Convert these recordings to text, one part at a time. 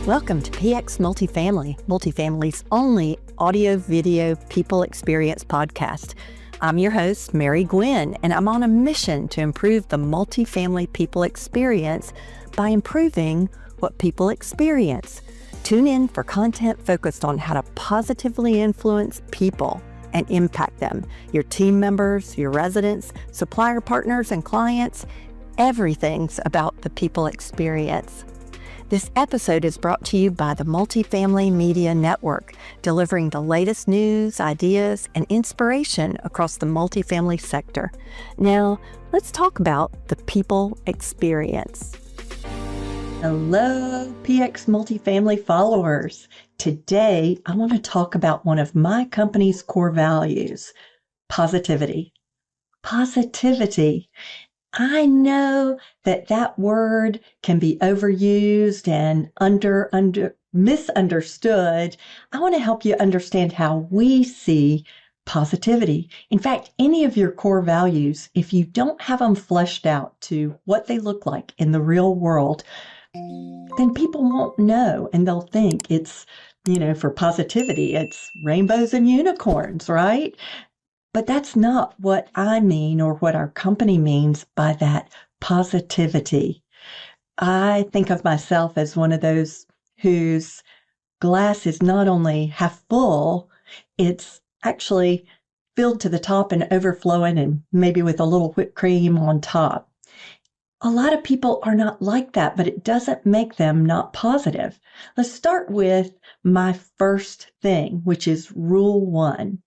Welcome to PX Multifamily, Multifamily's only audio-video people experience podcast. I'm your host, Mary Gwyn, and I'm on a mission to improve the multifamily people experience by improving what people experience. Tune in for content focused on how to positively influence people and impact them, your team members, your residents, supplier partners, and clients. Everything's about the people experience. This episode is brought to you by the Multifamily Media Network, delivering the latest news, ideas, and inspiration across the multifamily sector. Now, let's talk about the people experience. Hello, PX Multifamily followers. Today, I want to talk about one of my company's core values, positivity. Positivity. I know that word can be overused and misunderstood. I want to help you understand how we see positivity. In fact, any of your core values, if you don't have them fleshed out to what they look like in the real world, then people won't know and they'll think it's, for positivity, it's rainbows and unicorns, right? But that's not what I mean or what our company means by that positivity. I think of myself as one of those whose glass is not only half full, it's actually filled to the top and overflowing and maybe with a little whipped cream on top. A lot of people are not like that, but it doesn't make them not positive. Let's start with my first thing, which is Rule 1.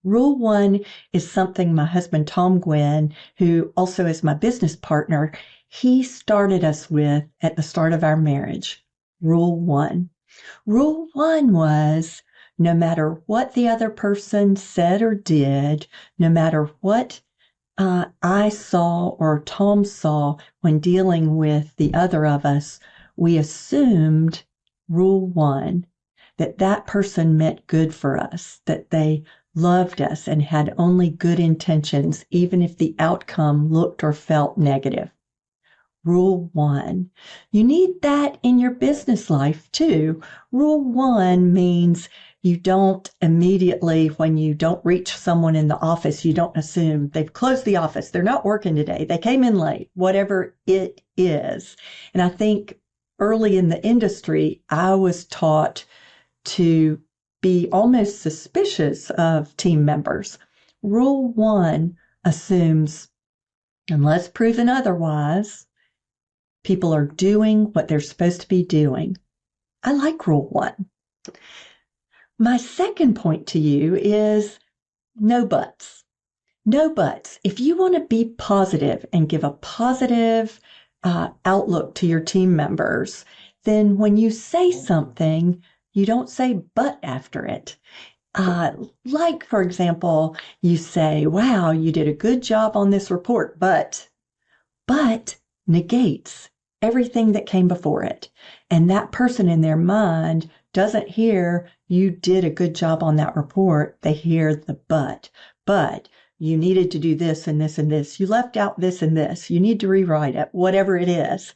Rule 1 is something my husband, Tom Gwyn, who also is my business partner, he started us with at the start of our marriage. Rule 1. Rule 1 was no matter what the other person said or did, no matter what I saw or Tom saw when dealing with the other of us, we assumed, Rule 1, that person meant good for us, that they loved us and had only good intentions, even if the outcome looked or felt negative. Rule 1. You need that in your business life too. Rule 1 means you don't immediately, when you don't reach someone in the office, you don't assume they've closed the office, they're not working today, they came in late, whatever it is. And I think early in the industry, I was taught to be almost suspicious of team members. Rule 1 assumes, unless proven otherwise, people are doing what they're supposed to be doing. I like Rule 1. My second point to you is no buts. No buts. If you want to be positive and give a positive outlook to your team members, then when you say something, you don't say but after it. Like, for example, you say, wow, you did a good job on this report, but negates everything that came before it. And that person in their mind doesn't hear you did a good job on that report. They hear the but you needed to do this and this and this. You left out this and this. You need to rewrite it, whatever it is.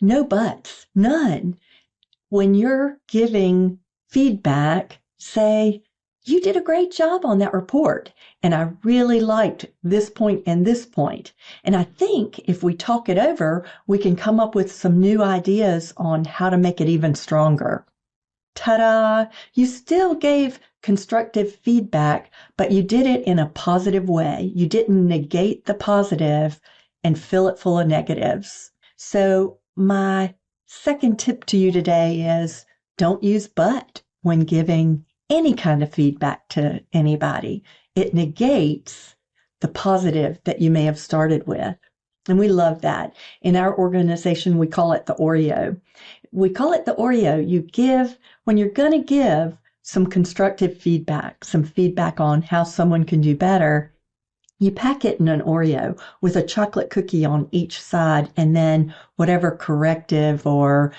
No buts, none. When you're giving feedback, say, you did a great job on that report, and I really liked this point and this point. And I think if we talk it over, we can come up with some new ideas on how to make it even stronger. Ta-da! You still gave constructive feedback, but you did it in a positive way. You didn't negate the positive and fill it full of negatives. So my second tip to you today is don't use but when giving any kind of feedback to anybody. It negates the positive that you may have started with. And we love that. In our organization, we call it the Oreo. We call it the Oreo. You give, when you're going to give some constructive feedback, some feedback on how someone can do better, you pack it in an Oreo with a chocolate cookie on each side, and then whatever corrective or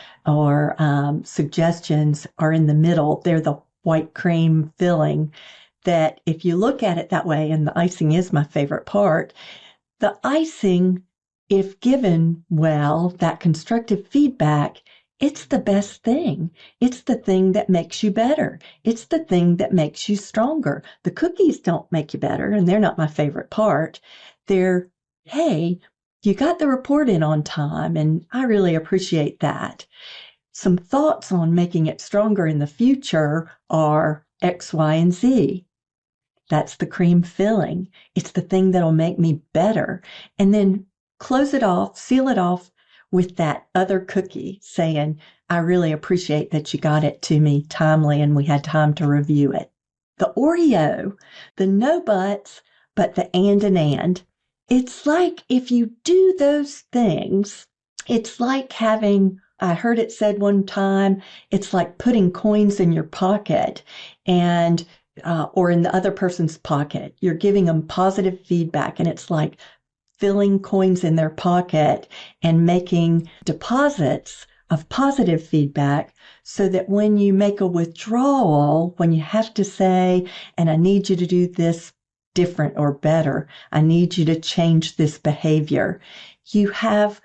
suggestions are in the middle. They're the white cream filling that if you look at it that way, and the icing is my favorite part, the icing, if given well, that constructive feedback, It's the best thing. It's the thing that makes you better. It's the thing that makes you stronger. The cookies don't make you better, and they're not my favorite part. They're, hey, you got the report in on time, and I really appreciate that. Some thoughts on making it stronger in the future are X, Y, and Z. That's the cream filling. It's the thing that'll make me better. And then close it off, seal it off with that other cookie saying, I really appreciate that you got it to me timely and we had time to review it. The Oreo, the no buts, but the and. It's like if you do those things, it's like having, I heard it said one time, it's like putting coins in your pocket and or in the other person's pocket. You're giving them positive feedback, and it's like filling coins in their pocket and making deposits of positive feedback so that when you make a withdrawal, when you have to say, and I need you to do this different or better, I need you to change this behavior, you have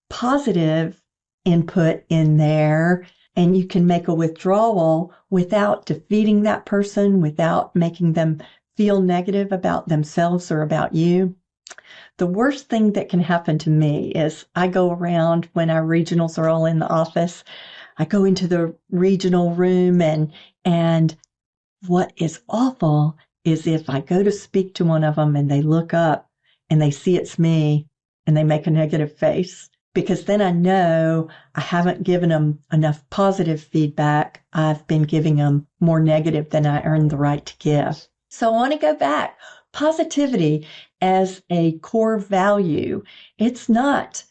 positive input in there, and you can make a withdrawal without defeating that person, without making them feel negative about themselves or about you. The worst thing that can happen to me is I go around when our regionals are all in the office. I go into the regional room, and what is awful is if I go to speak to one of them and they look up and they see it's me and they make a negative face, because then I know I haven't given them enough positive feedback. I've been giving them more negative than I earned the right to give. So I want to go back. Positivity as a core value. It's not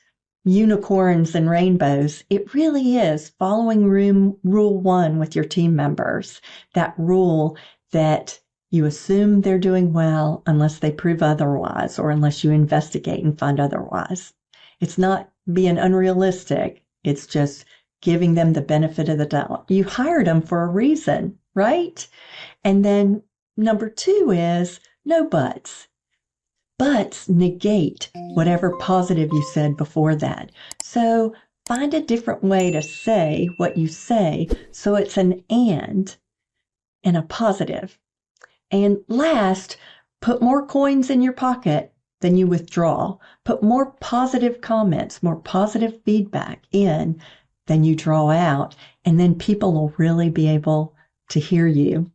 unicorns and rainbows. It really is following rule 1 with your team members. That rule that you assume they're doing well unless they prove otherwise, or unless you investigate and find otherwise. It's not being unrealistic. It's just giving them the benefit of the doubt. You hired them for a reason, right? And then number 2 is no buts. Buts negate whatever positive you said before that. So find a different way to say what you say so it's an and a positive. And last, put more coins in your pocket than you withdraw. Put more positive comments, more positive feedback in than you draw out. And then people will really be able to hear you.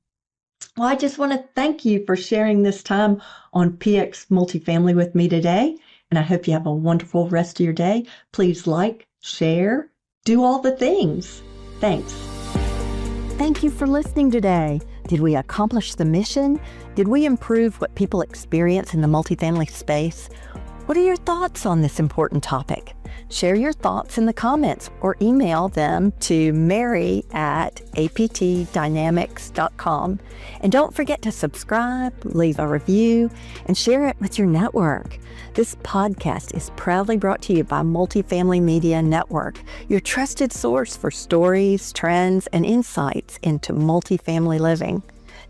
Well, I just want to thank you for sharing this time on PX Multifamily with me today, and I hope you have a wonderful rest of your day. Please like, share, do all the things. Thanks. Thank you for listening today. Did we accomplish the mission? Did we improve what people experience in the multifamily space? What are your thoughts on this important topic? Share your thoughts in the comments or email them to mary@aptdynamics.com. And don't forget to subscribe, leave a review, and share it with your network. This podcast is proudly brought to you by Multifamily Media Network, your trusted source for stories, trends, and insights into multifamily living.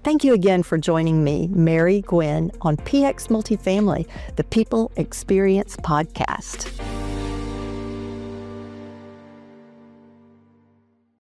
Thank you again for joining me, Mary Gwyn, on PX Multifamily, the People Experience Podcast.